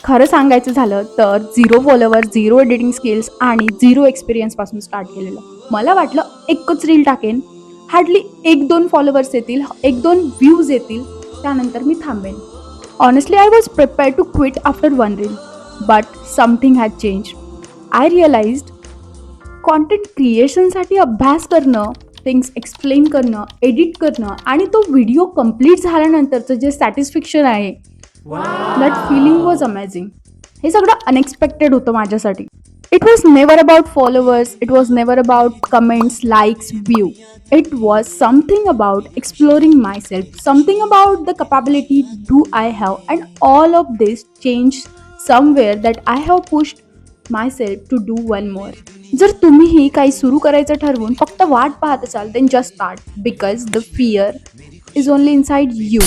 खरं सांगायचं झालं तर 0 फॉलोवर, 0 एडिटिंग स्किल्स आणि 0 एक्सपिरियन्सपासून स्टार्ट केलेलं. मला वाटलं एकच रील टाकेन, हार्डली 1-2 फॉलोवर्स येतील, 1-2 व्ह्यूज येतील, त्यानंतर मी थांबेन. Honestly, I was prepared to quit after one reel, but something had changed. I realized content क्रिएशनसाठी अभ्यास करणं, थिंग्स एक्सप्लेन करणं, एडिट करणं आणि तो व्हिडिओ कंप्लीट झाल्यानंतरचं जे सॅटिस्फॅक्शन आहे, दॅट फिलिंग वॉज अमेझिंग. हे सगळं अनएक्सपेक्टेड होतं माझ्यासाठी. It was never about followers, it was never about comments, likes, view. It was something about exploring myself, something about the capability do I have, and all of this changed somewhere that I have pushed myself to do one more. जर तुम्हीही काही सुरू करायचं ठरवून फक्त वाट पाहत असाल then just start because the fear is only inside you.